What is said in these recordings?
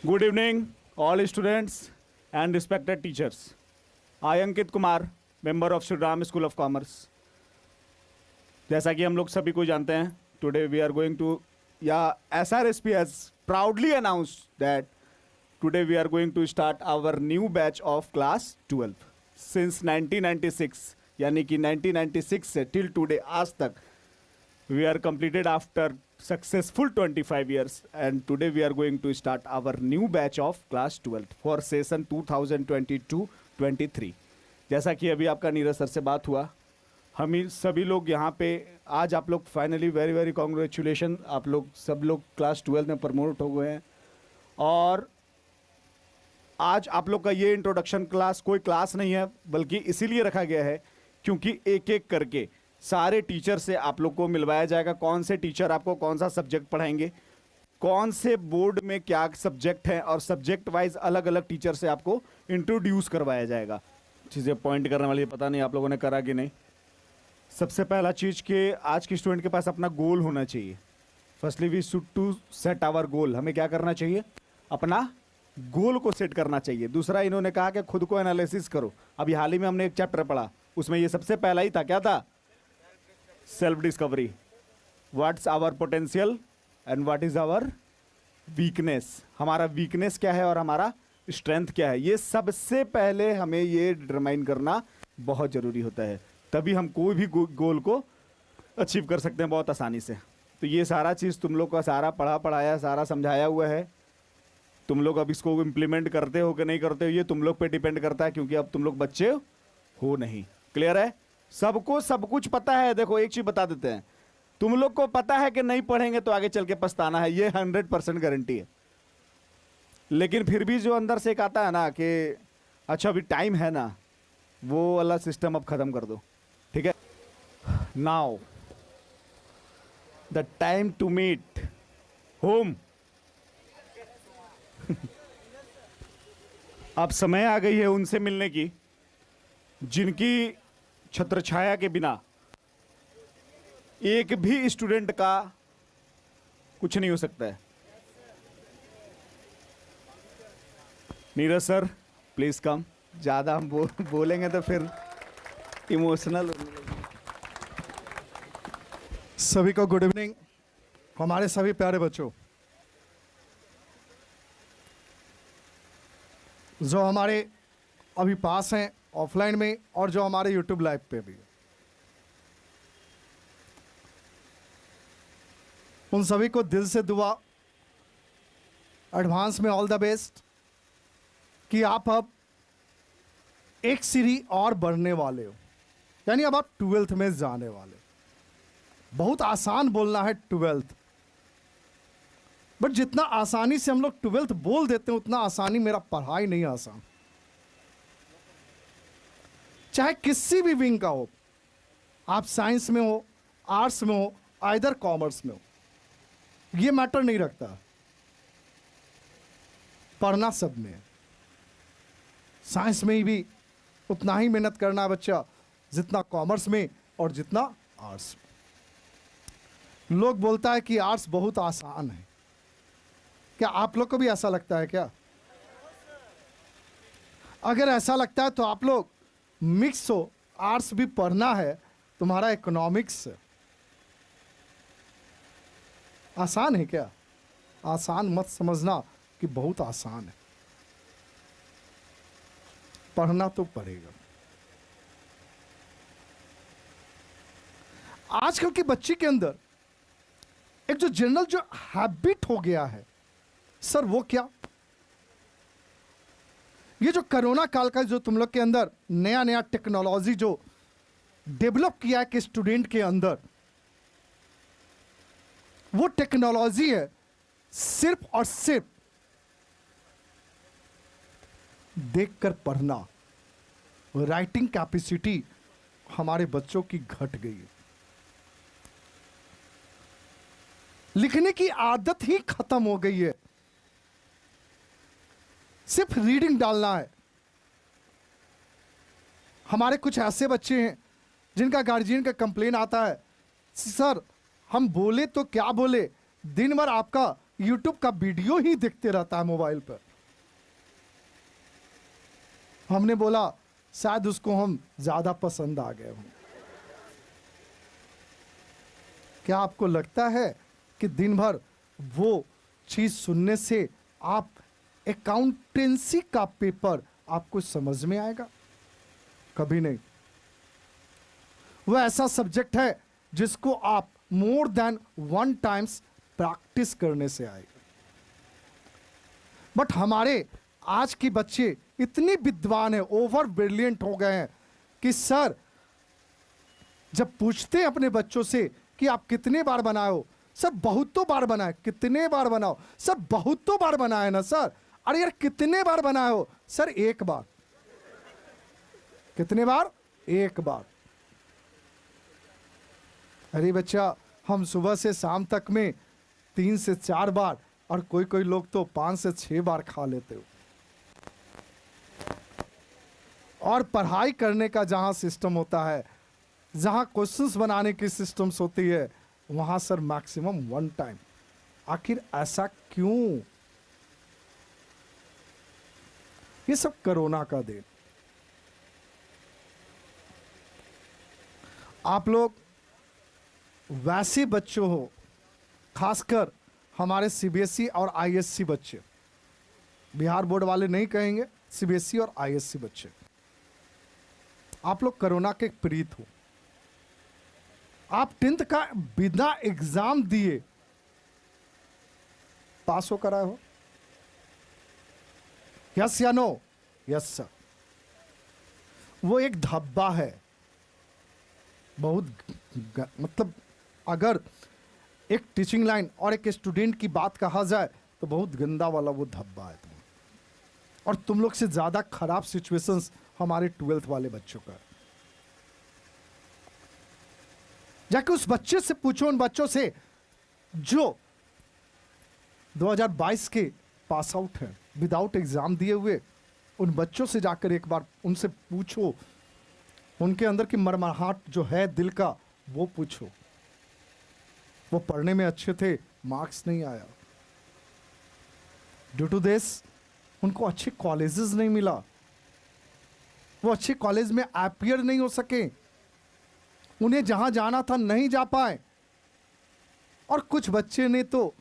Good evening, all students and respected teachers. I Ankit Kumar, member of Shri Ram School of Commerce. जैसा कि हम लोग सभी को जानते हैं, today we are going to, SRSP has proudly announced that today we are going to start our new batch of class 12. Since 1996, यानी कि 1996 से till today आज तक we are completed after successful 25 years and today we are going to start our new batch of class 12 for session 2022-23. जैसा कि अभी आपका Neeraj sir से बात हुआ, हम ही सभी लोग यहाँ पे आज आप लोग फाइनली वेरी वेरी कॉन्ग्रेचुलेशन, आप लोग सब लोग क्लास 12 में प्रमोट हो गए हैं। और आज आप लोग का ये इंट्रोडक्शन क्लास कोई क्लास नहीं है, बल्कि इसीलिए रखा गया है क्योंकि एक एक करके सारे टीचर से आप लोग को मिलवाया जाएगा कौन से टीचर आपको कौन सा सब्जेक्ट पढ़ाएंगे, कौन से बोर्ड में क्या सब्जेक्ट है, और सब्जेक्ट वाइज अलग अलग टीचर से आपको इंट्रोड्यूस करवाया जाएगा। चीज़ें पॉइंट करने वाली पता नहीं आप लोगों ने करा कि नहीं। सबसे पहला चीज़ कि आज के स्टूडेंट के पास अपना गोल होना चाहिए। Firstly we should to set our goal. हमें क्या करना चाहिए? अपना गोल को सेट करना चाहिए। दूसरा इन्होंने कहा कि खुद को एनालिसिस करो। अभी हाल ही में हमने एक चैप्टर पढ़ा, उसमें ये सबसे पहला ही था। क्या था? Self discovery. What's our potential and what is our weakness. हमारा वीकनेस क्या है और हमारा स्ट्रेंथ क्या है, ये सबसे पहले हमें ये डिटरमाइन करना बहुत ज़रूरी होता है। तभी हम कोई भी गोल को अचीव कर सकते हैं बहुत आसानी से। तो ये सारा चीज़ तुम लोग का सारा पढ़ाया सारा समझाया हुआ है। तुम लोग अब इसको इम्प्लीमेंट करते हो कि नहीं करते हो, ये तुम लोग पे डिपेंड करता है, क्योंकि अब तुम लोग बच्चे हो नहीं। क्लियर है? सबको सब कुछ पता है। देखो एक चीज बता देते हैं, तुम लोग को पता है कि नहीं पढ़ेंगे तो आगे चल के पछताना है, ये 100% गारंटी है। लेकिन फिर भी जो अंदर से एक आता है ना कि अच्छा अभी टाइम है ना, वो वाला सिस्टम अब खत्म कर दो। ठीक है? Now the time to meet home. अब समय आ गई है उनसे मिलने की जिनकी छत्र छाया के बिना एक भी स्टूडेंट का कुछ नहीं हो सकता है। Neeraj sir please come. ज्यादा हम बोलेंगे तो फिर इमोशनल। सभी को गुड इवनिंग। हमारे सभी प्यारे बच्चों, जो हमारे अभी पास हैं ऑफलाइन में और जो हमारे यूट्यूब लाइव पे भी, उन सभी को दिल से दुआ, एडवांस में ऑल द बेस्ट कि आप अब एक सीढ़ी और बढ़ने वाले हो, यानी अब आप 12th में जाने वाले। बहुत आसान बोलना है 12th, बट जितना आसानी से हम लोग 12th बोल देते हैं उतना आसानी मेरा पढ़ाई नहीं आसान। चाहे किसी भी विंग का हो, आप साइंस में हो, आर्ट्स में हो, आइदर कॉमर्स में हो, ये मैटर नहीं रखता। पढ़ना सब में है। साइंस में भी उतना ही मेहनत करना है बच्चा जितना कॉमर्स में और जितना आर्ट्स में। लोग बोलता है कि आर्ट्स बहुत आसान है। क्या आप लोग को भी ऐसा लगता है क्या? अगर ऐसा लगता है तो आप लोग मिक्स हो, आर्ट्स भी पढ़ना है, तुम्हारा इकोनॉमिक्स आसान है क्या? आसान मत समझना कि बहुत आसान है। पढ़ना तो पड़ेगा। आजकल के बच्चे के अंदर एक जो जनरल जो हैबिट हो गया है सर, वो क्या? ये जो कोरोना काल का जो तुम लोग के अंदर नया नया टेक्नोलॉजी जो डेवलप किया है कि स्टूडेंट के अंदर, वो टेक्नोलॉजी है सिर्फ और सिर्फ देखकर पढ़ना। राइटिंग कैपेसिटी हमारे बच्चों की घट गई है। लिखने की आदत ही खत्म हो गई है। सिर्फ रीडिंग डालना है। हमारे कुछ ऐसे बच्चे हैं जिनका गार्जियन का कंप्लेन आता है, सर हम बोले तो क्या बोले, दिन भर आपका यूट्यूब का वीडियो ही देखते रहता है मोबाइल पर। हमने बोला शायद उसको हम ज्यादा पसंद आ गए हों। क्या आपको लगता है कि दिन भर वो चीज सुनने से आप अकाउंटेंसी का पेपर आपको समझ में आएगा? कभी नहीं। वह ऐसा सब्जेक्ट है जिसको आप मोर देन 1 टाइम्स प्रैक्टिस करने से आएगा। बट हमारे आज के बच्चे इतने विद्वान हैं, ओवर ब्रिलियंट हो गए हैं कि सर जब पूछते हैं अपने बच्चों से कि आप कितने बार बनाए हो, सर बहुत तो बार बनाए। कितने बार बनाओ? सर बहुत तो बार बनाए ना सर। अरे यार कितने बार बनाए हो? सर 1 बार। कितने बार? 1 बार। अरे बच्चा, हम सुबह से शाम तक में 3 से 4 बार और कोई कोई लोग तो 5 से 6 बार खा लेते हो। और पढ़ाई करने का जहां सिस्टम होता है, जहां क्वेश्चंस बनाने की सिस्टम्स होती है, वहां सर मैक्सिमम 1 टाइम। आखिर ऐसा क्यों? ये सब कोरोना का देन। आप लोग वैसे बच्चों हो, खासकर हमारे सीबीएसई और आईएससी बच्चे, बिहार बोर्ड वाले नहीं कहेंगे, सीबीएसई और आईएससी बच्चे, आप लोग कोरोना के पीड़ित हो। आप 10th का बिना एग्जाम दिए पास हो कर आए हो? यस या नो? Yes sir. वो एक धब्बा है, बहुत मतलब अगर एक टीचिंग लाइन और एक स्टूडेंट की बात कहा जाए तो बहुत गंदा वाला वो धब्बा है तुम। और तुम लोग से ज्यादा खराब सिचुएशंस हमारे 12th वाले बच्चों का। जाके उस बच्चे से पूछो, उन बच्चों से जो 2022 के पास आउट हैं, विदाउट एग्जाम दिए हुए, उन बच्चों से जाकर एक बार उनसे पूछो, उनके अंदर की मरमराहट जो है दिल का, वो पूछो। वो पढ़ने में अच्छे थे, मार्क्स नहीं आया, ड्यू टू दिस उनको अच्छे कॉलेजेस नहीं मिला, वो अच्छे कॉलेज में अपीयर नहीं हो सके, उन्हें जहां जाना था नहीं जा पाए। और कुछ बच्चे ने तो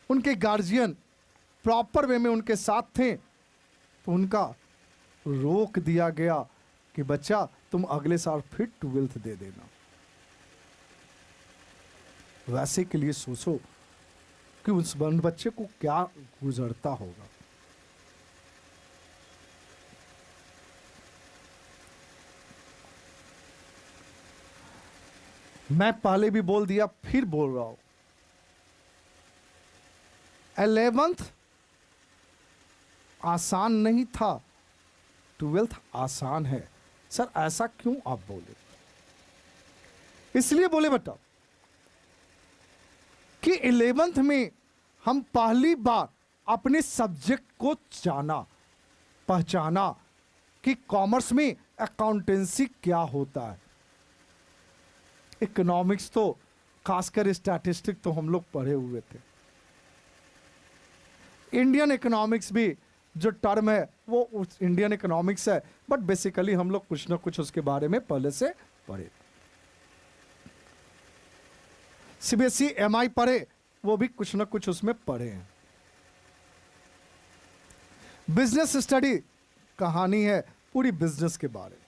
उनके गार्जियन प्रॉपर वे में उनके साथ थे, तो उनका रोक दिया गया कि बच्चा तुम अगले साल फिर 12th दे देना। वैसे के लिए सोचो कि उस बच्चे को क्या गुजरता होगा। मैं पहले भी बोल दिया, फिर बोल रहा हूं, 11th आसान नहीं था, 12th आसान है। सर ऐसा क्यों आप बोले? इसलिए बोले बेटा कि 11th में हम पहली बार अपने सब्जेक्ट को जाना, पहचाना कि कॉमर्स में अकाउंटेंसी क्या होता है। इकोनॉमिक्स तो खासकर स्टैटिस्टिक तो हम लोग पढ़े हुए थे। इंडियन इकोनॉमिक्स भी जो टर्म है वो इंडियन इकोनॉमिक्स है, बट बेसिकली हम लोग कुछ ना कुछ उसके बारे में पहले से पढ़े। सीबीएसई एमआई पढ़े, वो भी कुछ ना कुछ उसमें पढ़े हैं। बिजनेस स्टडी कहानी है पूरी बिजनेस के बारे में।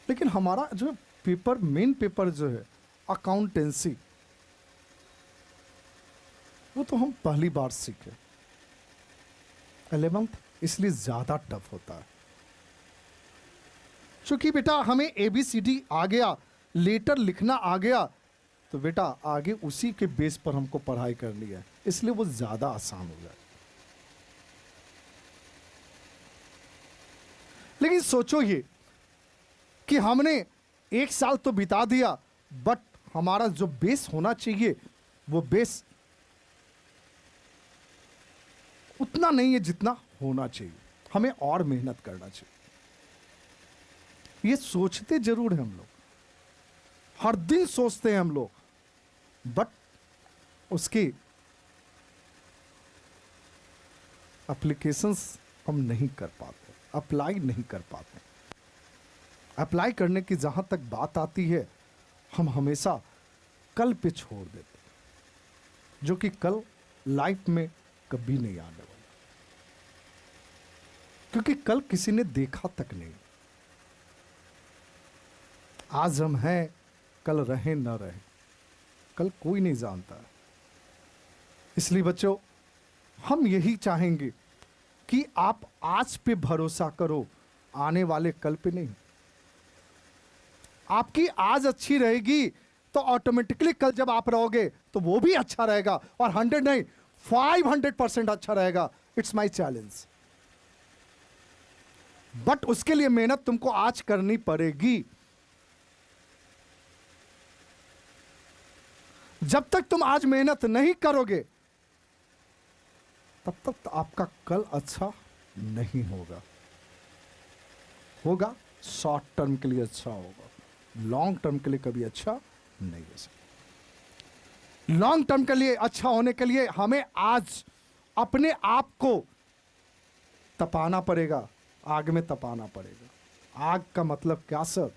लेकिन हमारा जो पेपर, मेन पेपर जो है अकाउंटेंसी, वो तो हम पहली बार सीखे। 11th इसलिए ज्यादा टफ होता है, क्योंकि बेटा हमें ABCD आ गया, लेटर लिखना आ गया, तो बेटा आगे उसी के बेस पर हमको पढ़ाई करनी है, इसलिए वो ज्यादा आसान हो जाए। लेकिन सोचो ये कि हमने 1 साल तो बिता दिया, बट हमारा जो बेस होना चाहिए वो बेस उतना नहीं है जितना होना चाहिए। हमें और मेहनत करना चाहिए। ये सोचते जरूर हैं हम लोग, हर दिन सोचते हैं हम लोग, बट उसकी एप्लीकेशंस हम नहीं कर पाते, अप्लाई नहीं कर पाते। अप्लाई करने की जहां तक बात आती है, हम हमेशा कल पे छोड़ देते, जो कि कल लाइफ में कभी नहीं आने वाला, क्योंकि कल किसी ने देखा तक नहीं। आज हम हैं, कल रहे न रहे, कल कोई नहीं जानता। इसलिए बच्चों, हम यही चाहेंगे कि आप आज पे भरोसा करो, आने वाले कल पे नहीं। आपकी आज अच्छी रहेगी तो ऑटोमेटिकली कल जब आप रहोगे तो वो भी अच्छा रहेगा, और 100 नहीं 500% अच्छा रहेगा। It's my challenge. बट उसके लिए मेहनत तुमको आज करनी पड़ेगी। जब तक तुम आज मेहनत नहीं करोगे, तब तक आपका कल अच्छा नहीं होगा। होगा शॉर्ट टर्म के लिए अच्छा होगा, लॉन्ग टर्म के लिए कभी अच्छा नहीं हो सकता। लॉन्ग टर्म के लिए अच्छा होने के लिए हमें आज अपने आप को तपाना पड़ेगा, आग में तपाना पड़ेगा। आग का मतलब क्या सर?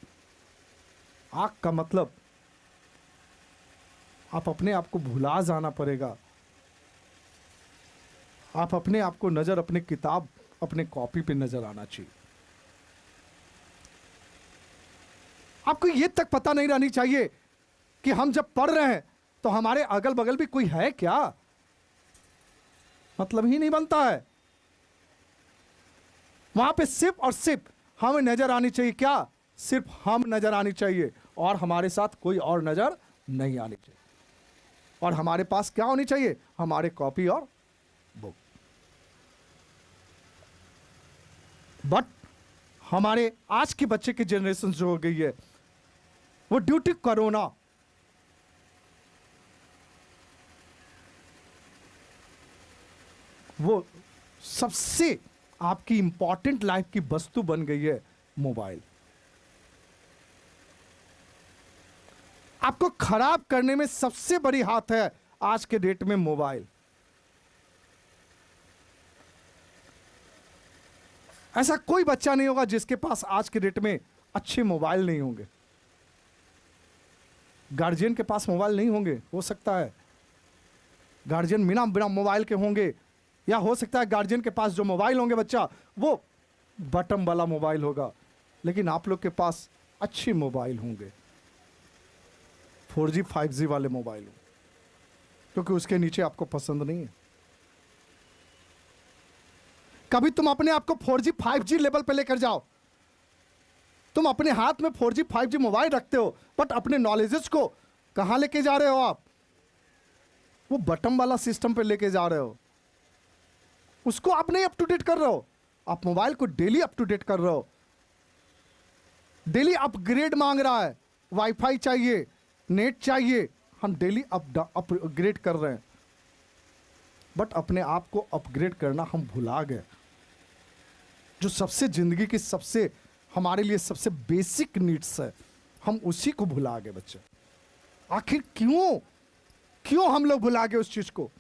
आग का मतलब आप अपने आप को भुला जाना पड़ेगा। आप अपने आप को नजर अपने किताब, अपने कॉपी पे नजर आना चाहिए। आपको ये तक पता नहीं रहनी चाहिए कि हम जब पढ़ रहे हैं तो हमारे अगल बगल भी कोई है क्या। मतलब ही नहीं बनता है। वहां पे सिर्फ और सिर्फ हमें नजर आनी चाहिए क्या? सिर्फ हम नजर आनी चाहिए, और हमारे साथ कोई और नजर नहीं आनी चाहिए। और हमारे पास क्या होनी चाहिए? हमारे कॉपी और बुक। बट हमारे आज के बच्चे की जनरेशन जो हो गई है, वो ड्यू टू कोरोना वो सबसे आपकी इंपॉर्टेंट लाइफ की वस्तु बन गई है मोबाइल। आपको खराब करने में सबसे बड़ी हाथ है आज के डेट में मोबाइल। ऐसा कोई बच्चा नहीं होगा जिसके पास आज के डेट में अच्छे मोबाइल नहीं होंगे। गार्जियन के पास मोबाइल नहीं होंगे, हो सकता है गार्जियन बिना मोबाइल के होंगे, या हो सकता है गार्जियन के पास जो मोबाइल होंगे बच्चा वो बटन वाला मोबाइल होगा। लेकिन आप लोग के पास अच्छे मोबाइल होंगे, 4G 5G वाले मोबाइल हो, क्योंकि उसके नीचे आपको पसंद नहीं है। कभी तुम अपने आप को 4G 5G लेवल पे लेकर जाओ। तुम अपने हाथ में 4G 5G मोबाइल रखते हो, बट अपने नॉलेजेस को कहां लेके जा रहे हो आप? वो बटन वाला सिस्टम पे लेके जा रहे हो। उसको आप नहीं अप टू डेट कर रहे हो। आप मोबाइल को डेली अप टू डेट कर रहे हो। डेली अपग्रेड मांग रहा है, वाईफाई चाहिए, नेट चाहिए, हम डेली अपग्रेड कर रहे हैं। बट अपने आप को अपग्रेड करना हम भुला गए। जो सबसे जिंदगी की सबसे हमारे लिए सबसे बेसिक नीड्स है, हम उसी को भुला गए बच्चे। आखिर क्यों हम लोग भुला गए उस चीज को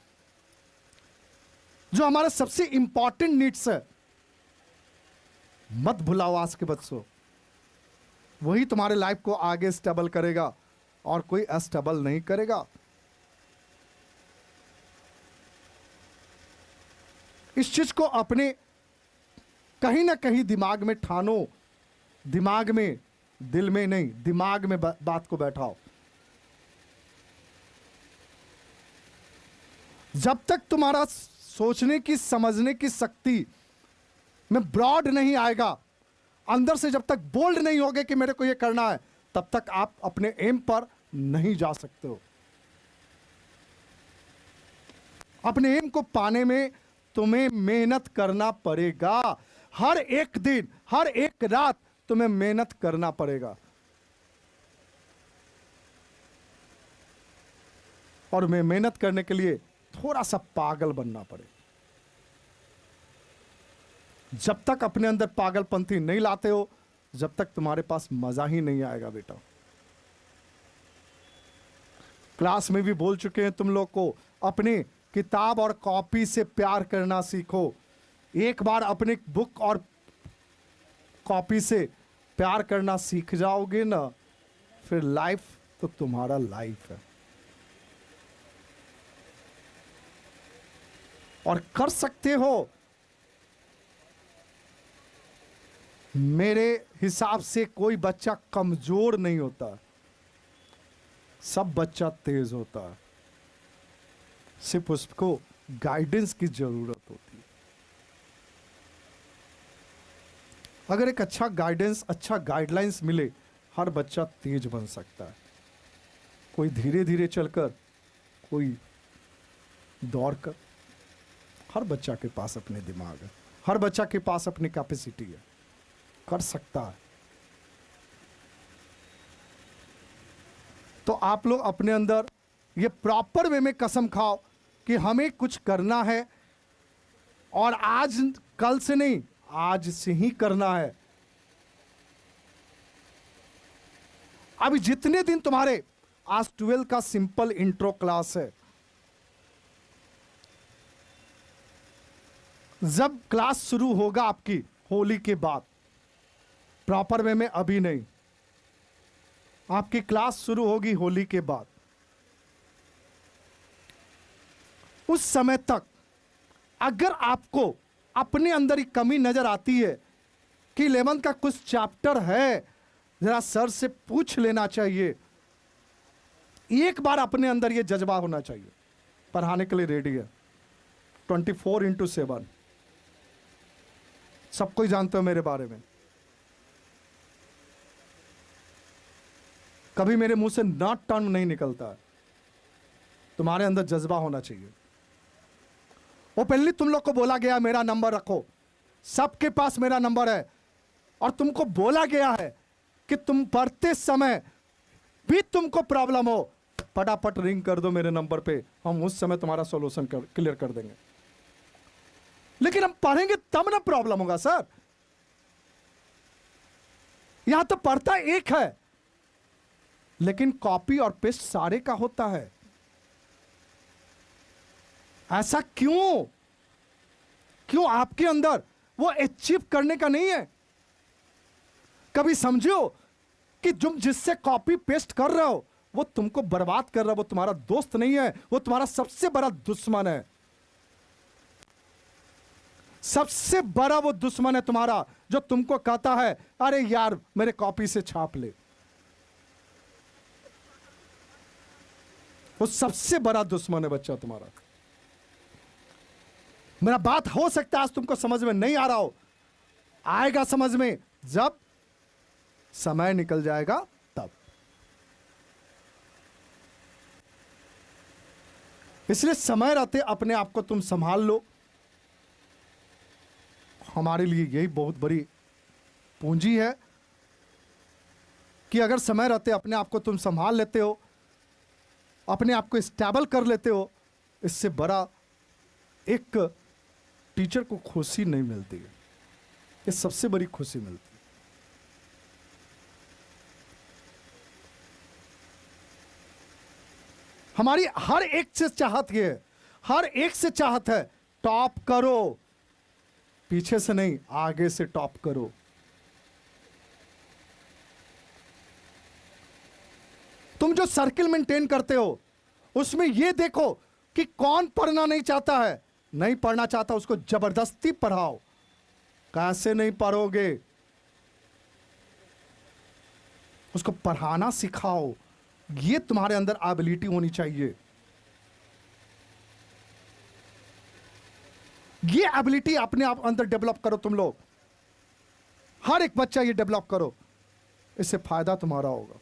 जो हमारा सबसे इंपॉर्टेंट नीड्स है? मत भुलाओ आज के बच्चों। वही तुम्हारे लाइफ को आगे स्टेबल करेगा, और कोई अस्टेबल नहीं करेगा। इस चीज को अपने कहीं ना कहीं दिमाग में ठानो। दिमाग में, दिल में नहीं, दिमाग में बात को बैठाओ। जब तक तुम्हारा सोचने की, समझने की शक्ति में ब्रॉड नहीं आएगा, अंदर से जब तक बोल्ड नहीं होगे कि मेरे को ये करना है, तब तक आप अपने एम पर नहीं जा सकते हो। अपने एम को पाने में तुम्हें मेहनत करना पड़ेगा। हर एक दिन, हर एक रात तुम्हें मेहनत करना पड़ेगा। और मैं मेहनत करने के लिए थोड़ा सा पागल बनना पड़ेगा। जब तक अपने अंदर पागलपंथी नहीं लाते हो, जब तक तुम्हारे पास मजा ही नहीं आएगा बेटा। क्लास में भी बोल चुके हैं तुम लोग को, अपने किताब और कॉपी से प्यार करना सीखो। एक बार अपने बुक और कॉपी से प्यार करना सीख जाओगे ना, फिर लाइफ तो तुम्हारा लाइफ है। और कर सकते हो। मेरे हिसाब से कोई बच्चा कमजोर नहीं होता, सब बच्चा तेज होता है, सिर्फ उसको गाइडेंस की जरूरत होती है। अगर एक अच्छा गाइडेंस, अच्छा गाइडलाइंस मिले, हर बच्चा तेज बन सकता है। कोई धीरे धीरे चलकर, कोई दौड़कर। हर बच्चा के पास अपने दिमाग है, हर बच्चा के पास अपनी कैपेसिटी है, कर सकता है। तो आप लोग अपने अंदर ये प्रॉपर वे में कसम खाओ कि हमें कुछ करना है, और आज कल से नहीं, आज से ही करना है। अभी जितने दिन तुम्हारे, आज 12 का सिंपल इंट्रो क्लास है, जब क्लास शुरू होगा आपकी होली के बाद, प्रॉपर वे में अभी नहीं, आपकी क्लास शुरू होगी होली के बाद। उस समय तक अगर आपको अपने अंदर ही कमी नजर आती है कि 11th का कुछ चैप्टर है, जरा सर से पूछ लेना चाहिए। एक बार अपने अंदर यह जज्बा होना चाहिए, पढ़ाने के लिए रेडी है 24/7। सब कोई जानते हो मेरे बारे में, कभी मेरे मुंह से नॉट टर्म नहीं निकलता है। तुम्हारे अंदर जज्बा होना चाहिए। वो पहले तुम लोग को बोला गया मेरा नंबर रखो, सबके पास मेरा नंबर है, और तुमको बोला गया है कि तुम पढ़ते समय भी तुमको प्रॉब्लम हो, फटाफट रिंग कर दो मेरे नंबर पे, हम उस समय तुम्हारा सॉल्यूशन क्लियर कर देंगे। लेकिन हम पढ़ेंगे तब ना प्रॉब्लम होगा सर। यहां तो पढ़ता एक है, लेकिन कॉपी और पेस्ट सारे का होता है। ऐसा क्यों? क्यों आपके अंदर वो अचीव करने का नहीं है? कभी समझो कि तुम जिससे कॉपी पेस्ट कर रहे हो वो तुमको बर्बाद कर रहा है, वो तुम्हारा दोस्त नहीं है, वो तुम्हारा सबसे बड़ा दुश्मन है। सबसे बड़ा वो दुश्मन है तुम्हारा, जो तुमको कहता है अरे यार मेरे कॉपी से छाप ले। वो सबसे बड़ा दुश्मन है बच्चा तुम्हारा। मेरा बात हो सकता है आज तुमको समझ में नहीं आ रहा हो, आएगा समझ में जब समय निकल जाएगा तब। इसलिए समय रहते अपने आप को तुम संभाल लो। हमारे लिए यही बहुत बड़ी पूंजी है कि अगर समय रहते अपने आप को तुम संभाल लेते हो, अपने आप को स्टेबल कर लेते हो, इससे बड़ा एक टीचर को खुशी नहीं मिलती है। ये सबसे बड़ी खुशी मिलती है। हमारी हर एक से चाहत ये है, हर एक से चाहत है टॉप करो, पीछे से नहीं आगे से टॉप करो। तुम जो सर्किल मेंटेन करते हो उसमें यह देखो कि कौन पढ़ना नहीं चाहता है, नहीं पढ़ना चाहता उसको जबरदस्ती पढ़ाओ। कैसे नहीं पढ़ोगे? उसको पढ़ाना सिखाओ। ये तुम्हारे अंदर एबिलिटी होनी चाहिए। ये एबिलिटी अपने आप अंदर डेवलप करो तुम लोग। हर एक बच्चा ये डेवलप करो, इससे फायदा तुम्हारा होगा।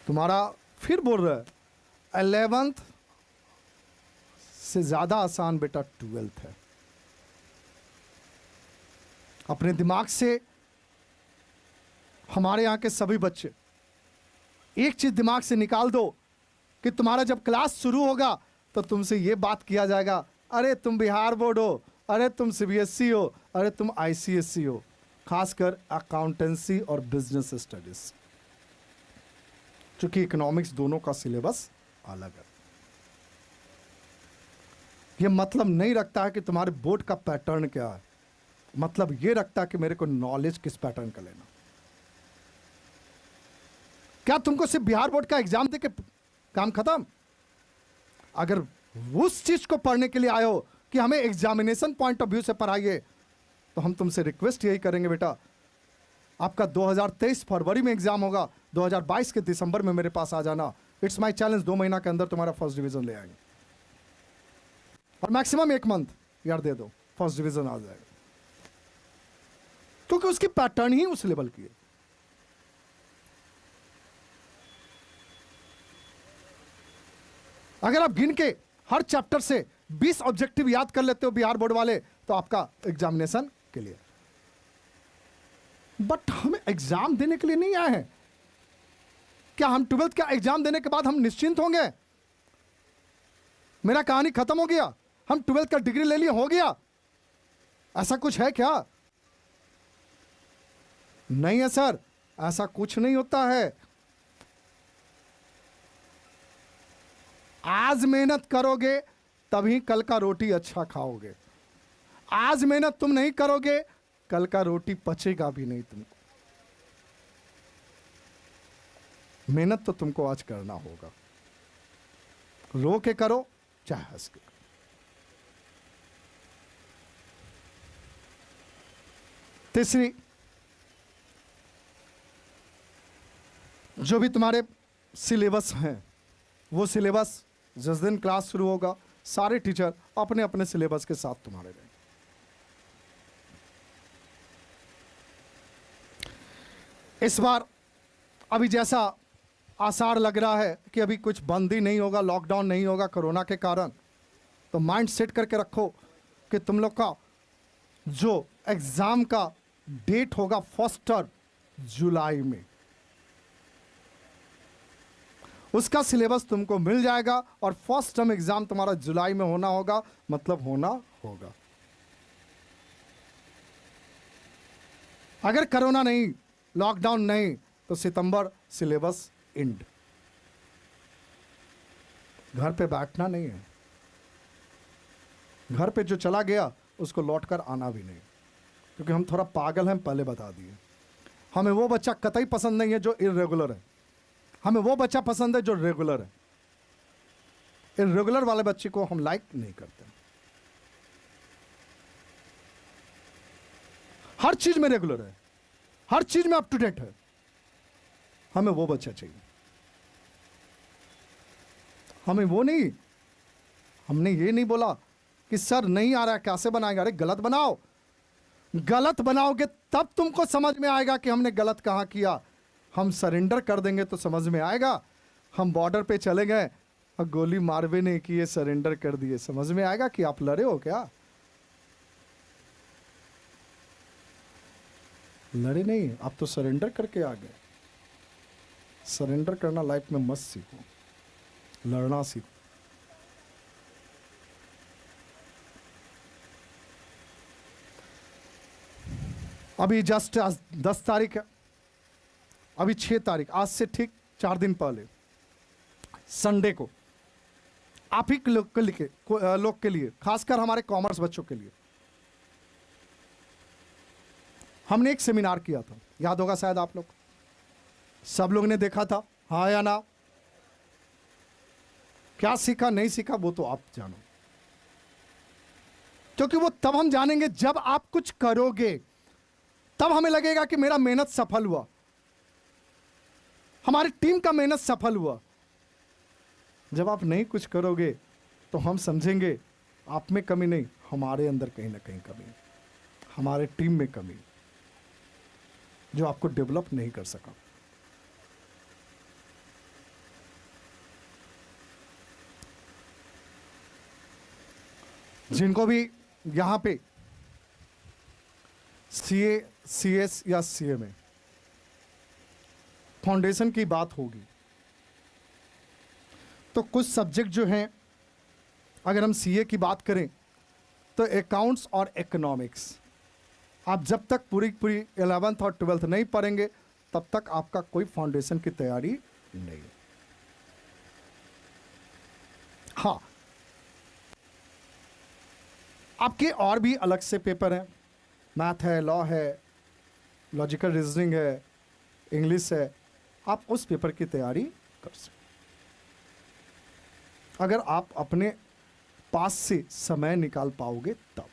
तुम्हारा फिर बोल रहा है 11th से ज्यादा आसान बेटा 12th है। अपने दिमाग से हमारे यहां के सभी बच्चे एक चीज दिमाग से निकाल दो कि तुम्हारा जब क्लास शुरू होगा तो तुमसे यह बात किया जाएगा, अरे तुम बिहार बोर्ड हो, अरे तुम सीबीएसई हो, अरे तुम आईसीएसई हो। खासकर अकाउंटेंसी और बिजनेस स्टडीज, क्योंकि इकोनॉमिक्स दोनों का सिलेबस अलग है। यह मतलब नहीं रखता है कि तुम्हारे बोर्ड का पैटर्न क्या है, मतलब यह रखता है कि मेरे को नॉलेज किस पैटर्न का लेना। क्या तुमको सिर्फ बिहार बोर्ड का एग्जाम देके काम खत्म? अगर उस चीज को पढ़ने के लिए आए हो कि हमें एग्जामिनेशन पॉइंट ऑफ व्यू से पढ़ाइए, तो हम तुमसे रिक्वेस्ट यही करेंगे, बेटा आपका 2023 फरवरी में एग्जाम होगा, 2022 के दिसंबर में मेरे पास आ जाना। इट्स माय चैलेंज, 2 महीना के अंदर तुम्हारा फर्स्ट डिवीजन ले आएंगे, और मैक्सिमम 1 मंथ यार दे दो, फर्स्ट डिवीजन आ जाएगा, क्योंकि उसकी पैटर्न ही उस लेवल की है। अगर आप गिन के हर चैप्टर से 20 ऑब्जेक्टिव याद कर लेते हो बिहार बोर्ड वाले, तो आपका एग्जामिनेशन क्लियर। बट हम एग्जाम देने के लिए नहीं आए हैं। क्या हम 12th का एग्जाम देने के बाद हम निश्चिंत होंगे, मेरा कहानी खत्म हो गया, हम 12th का डिग्री ले लिए, हो गया? ऐसा कुछ है क्या? नहीं है सर, ऐसा कुछ नहीं होता है। आज मेहनत करोगे तभी कल का रोटी अच्छा खाओगे। आज मेहनत तुम नहीं करोगे, कल का रोटी पचेगा भी नहीं तुमको। मेहनत तो तुमको आज करना होगा, रो के करो चाहे हंस के। तीसरी, जो भी तुम्हारे सिलेबस हैं, वो सिलेबस जिस दिन क्लास शुरू होगा सारे टीचर अपने अपने सिलेबस के साथ तुम्हारे रहेंगे। इस बार अभी जैसा आसार लग रहा है कि अभी कुछ बंद ही नहीं होगा, लॉकडाउन नहीं होगा कोरोना के कारण, तो माइंड सेट करके रखो कि तुम लोग का जो एग्जाम का डेट होगा 1 जुलाई में, उसका सिलेबस तुमको मिल जाएगा, और फर्स्ट टर्म एग्जाम तुम्हारा जुलाई में होना होगा, मतलब होना होगा। अगर कोरोना नहीं, लॉकडाउन नहीं, तो सितंबर सिलेबस एंड। घर पे बैठना नहीं है, घर पे जो चला गया उसको लौटकर आना भी नहीं, क्योंकि हम थोड़ा पागल हैं, पहले बता दिए। हमें वो बच्चा कतई पसंद नहीं है जो इर्रेगुलर है, हमें वो बच्चा पसंद है जो रेगुलर है। इर्रेगुलर वाले बच्चे को हम लाइक नहीं करते। हर चीज में रेगुलर है, हर चीज में अप टू डेट है, हमें वो बच्चा चाहिए। हमें वो नहीं, हमने ये नहीं बोला कि सर नहीं आ रहा है कैसे बनाएगा, अरे गलत बनाओ। गलत बनाओगे तब तुमको समझ में आएगा कि हमने गलत कहां किया। हम सरेंडर कर देंगे तो समझ में आएगा। हम बॉर्डर पे चले गए और गोली मार भी नहीं किए, सरेंडर कर दिए, समझ में आएगा कि आप लड़े हो क्या? लड़े नहीं, आप तो सरेंडर करके आ गए। सरेंडर करना लाइफ में मत सीखो, लड़ना सीखो। अभी जस्ट 10 तारीख है, अभी 6 तारीख, आज से ठीक 4 दिन पहले संडे को आप ही लोग के लिए, खासकर हमारे कॉमर्स बच्चों के लिए, हमने एक सेमिनार किया था, याद होगा शायद आप लोग सब लोग ने देखा था, हाँ या ना? क्या सीखा नहीं सीखा वो तो आप जानो, क्योंकि वो तब हम जानेंगे जब आप कुछ करोगे, तब हमें लगेगा कि मेरा मेहनत सफल हुआ, हमारी टीम का मेहनत सफल हुआ। जब आप नहीं कुछ करोगे तो हम समझेंगे आप में कमी नहीं, हमारे अंदर कहीं ना कहीं कमी है, हमारे टीम में कमी, जो आपको डेवलप नहीं कर सका। जिनको भी यहां पे सीए, सीएस या सीए में फाउंडेशन की बात होगी, तो कुछ सब्जेक्ट जो हैं, अगर हम सीए की बात करें तो अकाउंट्स और इकोनॉमिक्स, आप जब तक पूरी पूरी 11th और 12th नहीं पढ़ेंगे तब तक आपका कोई फाउंडेशन की तैयारी नहीं। हाँ, आपके और भी अलग से पेपर हैं, मैथ है, लॉ है, लॉजिकल रीजनिंग है, इंग्लिश है, आप उस पेपर की तैयारी कर सकते अगर आप अपने पास से समय निकाल पाओगे तब।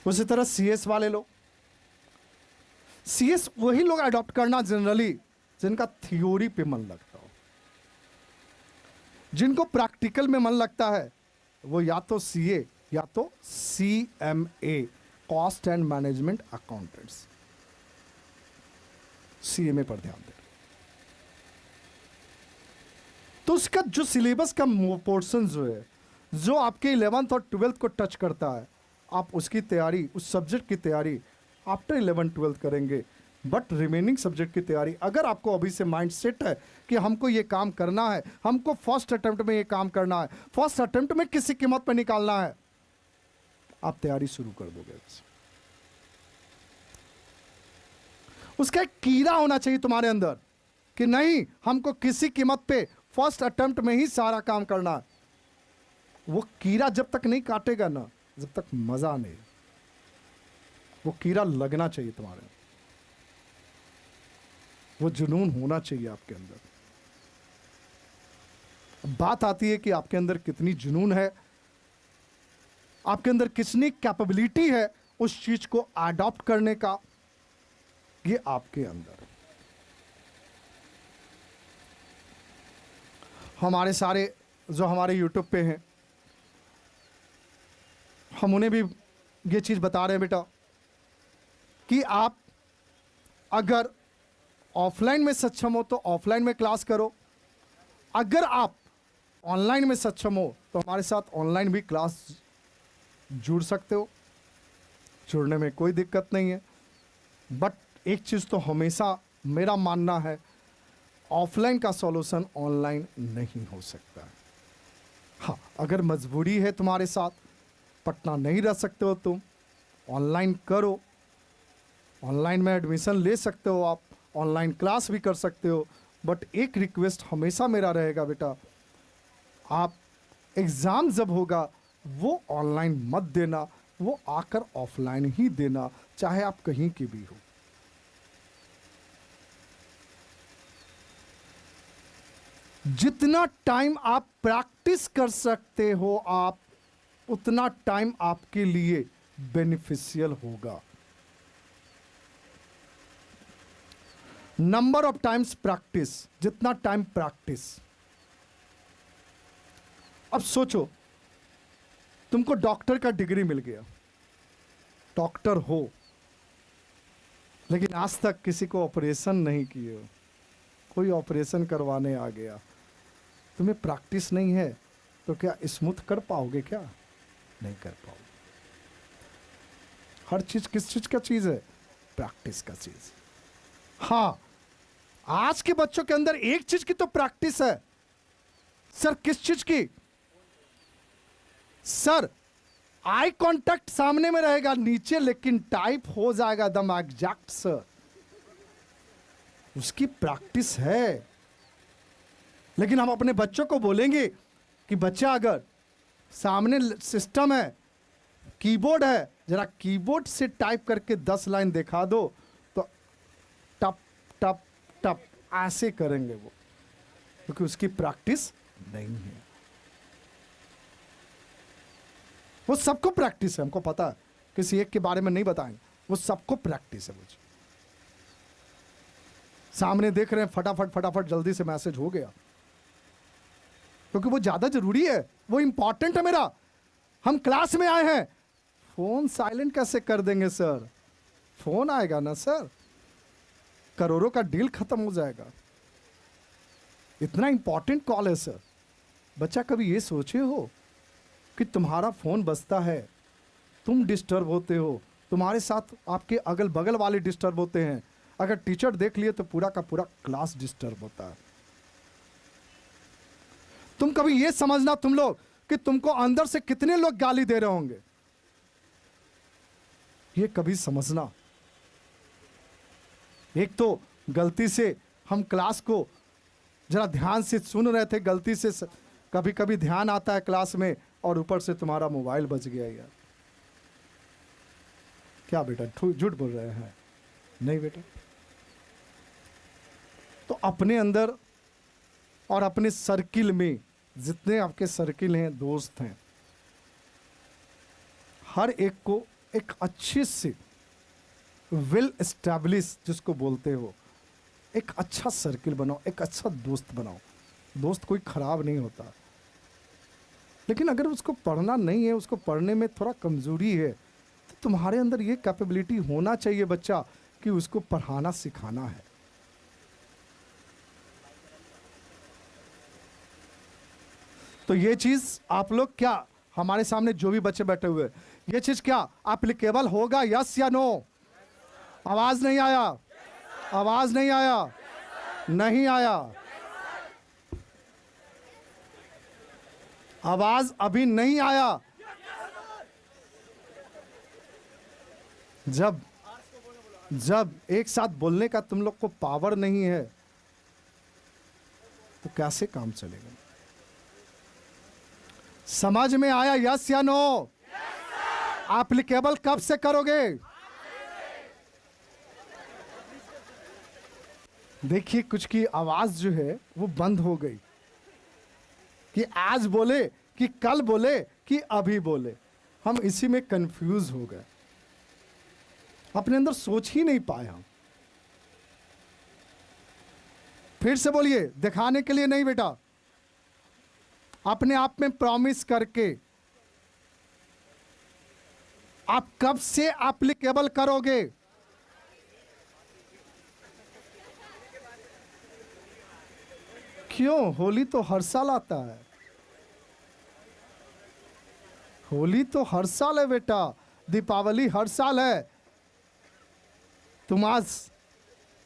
उसी तरह सीएस वाले लोग, सीएस वही लोग अडॉप्ट करना जनरली जिनका थ्योरी पे मन लगता हो। जिनको प्रैक्टिकल में मन लगता है वो या तो सीए या तो CMA, cost and management accountants, CMA पर ध्यान दें। तो उसका जो सिलेबस का पोर्शन जो है, जो आपके 11th और 12th को टच करता है, आप उसकी तैयारी, उस सब्जेक्ट की तैयारी आफ्टर 11th 12th करेंगे। बट रिमेनिंग सब्जेक्ट की तैयारी अगर आपको अभी से माइंड सेट है कि हमको ये काम करना है, हमको फर्स्ट अटेम्प्ट में ये काम करना है, फर्स्ट अटेम्प्ट में किसी कीमत पर निकालना है, आप तैयारी शुरू कर दोगे। उसका एक कीड़ा होना चाहिए तुम्हारे अंदर कि नहीं, हमको किसी कीमत पे फर्स्ट अटेम्प्ट में ही सारा काम करना है। वो कीड़ा जब तक नहीं काटेगा ना, जब तक मजा नहीं। वो कीड़ा लगना चाहिए तुम्हारे, वो जुनून होना चाहिए आपके अंदर। अब बात आती है कि आपके अंदर कितनी जुनून है, आपके अंदर कितनी कैपेबिलिटी है उस चीज को अडॉप्ट करने का। ये आपके अंदर। हमारे सारे जो हमारे यूट्यूब पे हैं, हम उन्हें भी ये चीज बता रहे हैं बेटा कि आप अगर ऑफलाइन में सक्षम हो तो ऑफलाइन में क्लास करो, अगर आप ऑनलाइन में सक्षम हो तो हमारे साथ ऑनलाइन भी क्लास जुड़ सकते हो, जुड़ने में कोई दिक्कत नहीं है। बट एक चीज़ तो हमेशा मेरा मानना है, ऑफलाइन का सॉल्यूशन ऑनलाइन नहीं हो सकता है। हाँ, अगर मजबूरी है तुम्हारे साथ, पटना नहीं रह सकते हो तुम, ऑनलाइन करो, ऑनलाइन में एडमिशन ले सकते हो, आप ऑनलाइन क्लास भी कर सकते हो। बट एक रिक्वेस्ट हमेशा मेरा रहेगा बेटा, आप एग्ज़ाम जब होगा वो ऑनलाइन मत देना, वो आकर ऑफलाइन ही देना, चाहे आप कहीं की भी हो। जितना टाइम आप प्रैक्टिस कर सकते हो आप, उतना टाइम आपके लिए बेनिफिशियल होगा। नंबर ऑफ टाइम्स प्रैक्टिस, जितना टाइम प्रैक्टिस। अब सोचो, तुमको डॉक्टर का डिग्री मिल गया, डॉक्टर हो, लेकिन आज तक किसी को ऑपरेशन नहीं किए हो, कोई ऑपरेशन करवाने आ गया, तुम्हें प्रैक्टिस नहीं है तो क्या स्मूथ कर पाओगे? क्या नहीं कर पाओगे। हर चीज किस चीज का चीज है? प्रैक्टिस का चीज। हाँ, आज के बच्चों के अंदर एक चीज की तो प्रैक्टिस है। सर किस चीज की? सर आई कांटेक्ट सामने में रहेगा नीचे, लेकिन टाइप हो जाएगा एकदम एग्जैक्ट सर, उसकी प्रैक्टिस है। लेकिन हम अपने बच्चों को बोलेंगे कि बच्चा अगर सामने सिस्टम है, कीबोर्ड है, जरा कीबोर्ड से टाइप करके 10 लाइन दिखा दो, तो टप टप टप ऐसे करेंगे वो, क्योंकि उसकी प्रैक्टिस नहीं है। वो सबको प्रैक्टिस है, हमको पता है, किसी एक के बारे में नहीं बताएंगे, वो सबको प्रैक्टिस है। मुझे सामने देख रहे हैं, फटाफट फटाफट जल्दी से मैसेज हो गया, क्योंकि वो ज्यादा जरूरी है, वो इंपॉर्टेंट है मेरा। हम क्लास में आए हैं, फोन साइलेंट कैसे कर देंगे सर? फोन आएगा ना सर, करोड़ों का डील खत्म हो जाएगा। इतना इंपॉर्टेंट कॉल है सर। बच्चा कभी ये सोचे हो कि तुम्हारा फोन बजता है, तुम डिस्टर्ब होते हो, तुम्हारे साथ आपके अगल बगल वाले डिस्टर्ब होते हैं, अगर टीचर देख लिए तो पूरा का पूरा क्लास डिस्टर्ब होता है। तुम कभी ये समझना तुम लोग कि तुमको अंदर से कितने लोग गाली दे रहे होंगे, ये कभी समझना। एक तो गलती से हम क्लास को जरा ध्यान से सुन रहे थे, गलती से कभी कभी ध्यान आता है क्लास में और ऊपर से तुम्हारा मोबाइल बज गया यार। क्या बेटा झूठ बोल रहे हैं? नहीं बेटा। तो अपने अंदर और अपने सर्किल में जितने आपके सर्किल हैं, दोस्त हैं, हर एक को एक अच्छे से वेल एस्टैब्लिश जिसको बोलते हो, एक अच्छा सर्किल बनाओ, एक अच्छा दोस्त बनाओ। दोस्त कोई खराब नहीं होता, लेकिन अगर उसको पढ़ना नहीं है, उसको पढ़ने में थोड़ा कमजोरी है, तो तुम्हारे अंदर ये कैपेबिलिटी होना चाहिए बच्चा कि उसको पढ़ाना सिखाना है। तो ये चीज आप लोग क्या, हमारे सामने जो भी बच्चे बैठे हुए, ये चीज क्या एप्लीकेबल होगा? यस या नो? आवाज नहीं आया, आवाज नहीं आया, नहीं आया, आवाज अभी नहीं आया। जब एक साथ बोलने का तुम लोग को पावर नहीं है तो कैसे काम चलेगा? समझ में आया? यस या नो? एप्लीकेबल कब से करोगे? देखिए कुछ की आवाज जो है वो बंद हो गई, कि आज बोले कि कल बोले कि अभी बोले। हम इसी में कंफ्यूज हो गए, अपने अंदर सोच ही नहीं पाए हम। फिर से बोलिए, दिखाने के लिए नहीं बेटा, अपने आप में प्रॉमिस करके। आप कब से एप्लीकेबल करोगे? क्यों? होली तो हर साल आता है, होली तो हर साल है बेटा, दीपावली हर साल है। तुम आज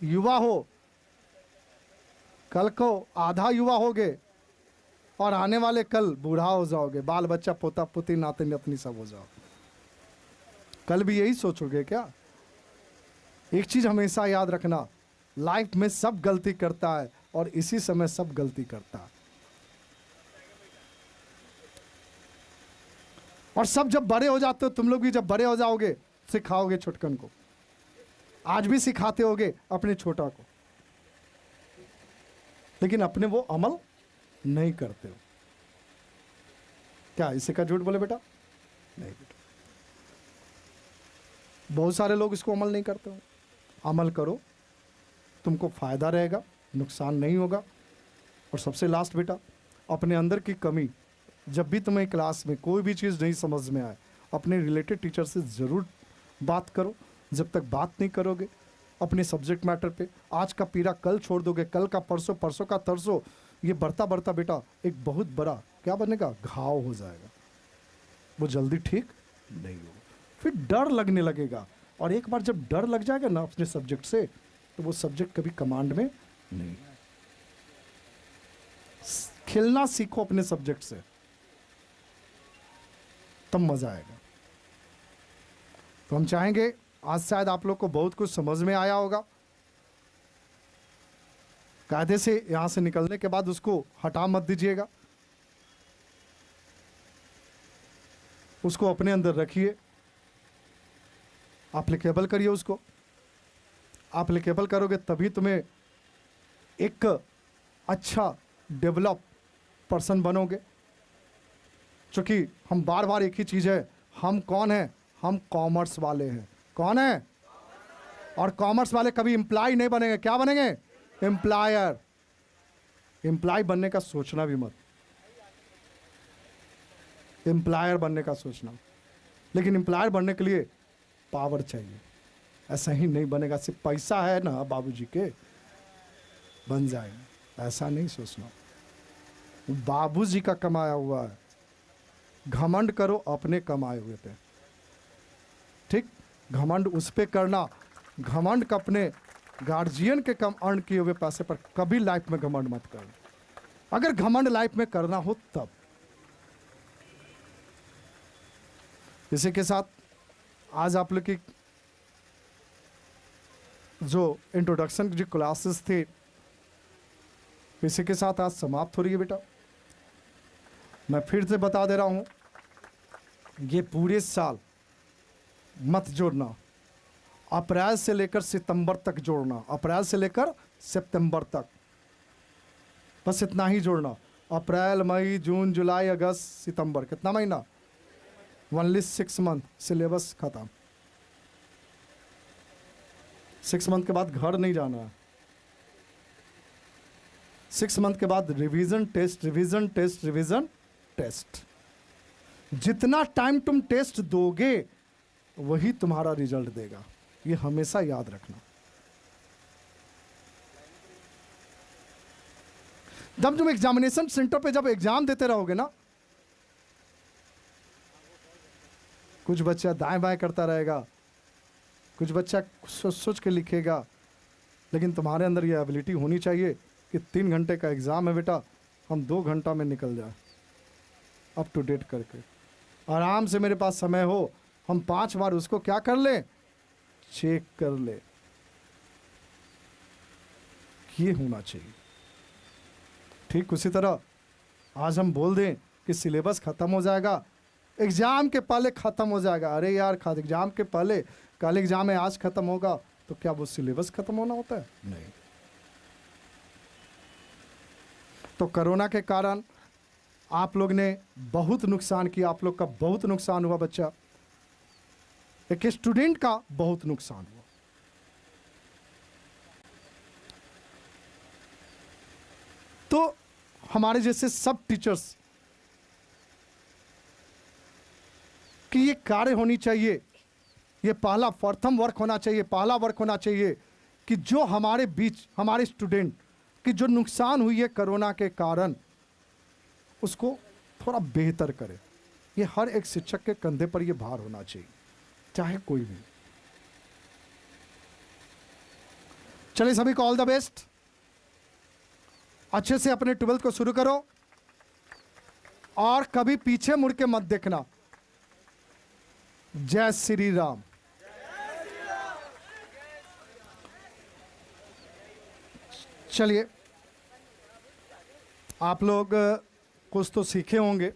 युवा हो, कल को आधा युवा होगे और आने वाले कल बूढ़ा हो जाओगे, बाल बच्चा पोता पोती नाते नतनी सब हो जाओ। कल भी यही सोचोगे क्या? एक चीज हमेशा याद रखना, लाइफ में सब गलती करता है और इसी समय सब गलती करता है। और सब जब बड़े हो जाते हो, तुम लोग भी जब बड़े हो जाओगे सिखाओगे छोटकन को, आज भी सिखाते होगे अपने छोटा को, लेकिन अपने वो अमल नहीं करते हो। क्या इसी का झूठ बोले बेटा? नहीं बेटा, बहुत सारे लोग इसको अमल नहीं करते हो। अमल करो, तुमको फायदा रहेगा, नुकसान नहीं होगा। और सबसे लास्ट बेटा, अपने अंदर की कमी, जब भी तुम्हें क्लास में कोई भी चीज़ नहीं समझ में आए, अपने रिलेटेड टीचर से ज़रूर बात करो। जब तक बात नहीं करोगे अपने सब्जेक्ट मैटर पे, आज का पीरा कल छोड़ दोगे, कल का परसों, परसों का तरसों, ये बढ़ता बढ़ता बेटा एक बहुत बड़ा क्या बनेगा? घाव हो जाएगा, वो जल्दी ठीक नहीं होगा। फिर डर लगने लगेगा, और एक बार जब डर लग जाएगा ना अपने सब्जेक्ट से, तो वो सब्जेक्ट कभी कमांड में नहीं। खेलना सीखो अपने सब्जेक्ट से, तब मजा आएगा। तो हम चाहेंगे, आज शायद आप लोग को बहुत कुछ समझ में आया होगा। कायदे से यहां से निकलने के बाद उसको हटा मत दीजिएगा, उसको अपने अंदर रखिए, एप्लीकेबल करिए उसको। एप्लीकेबल करोगे तभी तुम्हें एक अच्छा डेवलप पर्सन बनोगे। क्योंकि हम बार बार एक ही चीज़ है, हम कौन हैं? हम कॉमर्स वाले हैं। कौन है? और कॉमर्स वाले कभी एम्प्लॉय नहीं बनेंगे। क्या बनेंगे? एम्प्लॉयर। एम्प्लॉय बनने का सोचना भी मत, एम्प्लॉयर बनने का सोचना। लेकिन एम्प्लॉयर बनने के लिए पावर चाहिए, ऐसा ही नहीं बनेगा। सिर्फ पैसा है ना बाबूजी के, बन जाएगा, ऐसा नहीं सोचना। बाबूजी का कमाया हुआ है, घमंड करो अपने कमाए हुए पे, ठीक? घमंड उस पे करना, घमंड का अपने गार्जियन के कम अर्न किए हुए पैसे पर कभी लाइफ में घमंड मत करना। अगर घमंड लाइफ में करना हो तब। इसी के साथ आज आप लोग की जो इंट्रोडक्शन की जो क्लासेस थे इसी के साथ आज समाप्त हो रही है बेटा। मैं फिर से बता दे रहा हूँ, ये पूरे साल मत जोड़ना, अप्रैल से लेकर सितंबर तक जोड़ना, अप्रैल से लेकर सितंबर तक, बस इतना ही जोड़ना। अप्रैल, मई, जून, जुलाई, अगस्त, सितंबर, कितना महीना? ओनली 6 मंथ, सिलेबस खत्म। 6 मंथ के बाद घर नहीं जाना है। 6 मंथ के बाद revision test, revision test, revision test. जितना टाइम तुम टेस्ट दोगे वही तुम्हारा रिजल्ट देगा, ये हमेशा याद रखना। जब तुम एग्जामिनेशन सेंटर पे जब एग्जाम देते रहोगे ना, कुछ बच्चा दाएं बाएं करता रहेगा, कुछ बच्चा सोच सोच के लिखेगा, लेकिन तुम्हारे अंदर ये एबिलिटी होनी चाहिए कि 3 घंटे का एग्ज़ाम है बेटा, हम 2 घंटा में निकल जाए अप टू डेट करके। आराम से मेरे पास समय हो, हम 5 बार उसको क्या कर लें, चेक कर ले। ये होना चाहिए। ठीक उसी तरह आज हम बोल दें कि सिलेबस ख़त्म हो जाएगा, एग्ज़ाम के पहले ख़त्म हो जाएगा। अरे यार, एग्ज़ाम के पहले, कल एग्ज़ाम है आज ख़त्म होगा, तो क्या वो सिलेबस ख़त्म होना होता है? नहीं। तो कोरोना के कारण आप लोग ने बहुत नुकसान किया, आप लोग का बहुत नुकसान हुआ बच्चा, एक स्टूडेंट का बहुत नुकसान हुआ। तो हमारे जैसे सब टीचर्स की ये कार्य होनी चाहिए, ये पहला प्रथम वर्क होना चाहिए, पहला वर्क होना चाहिए कि जो हमारे बीच हमारे स्टूडेंट की जो नुकसान हुई है कोरोना के कारण, उसको थोड़ा बेहतर करे। ये हर एक शिक्षक के कंधे पर ये भार होना चाहिए, चाहे कोई भी। चलिए सभी को ऑल द बेस्ट, अच्छे से अपने 12th को शुरू करो और कभी पीछे मुड़ के मत देखना। जय श्री राम। चलिए, आप लोग कुछ तो सीखे होंगे।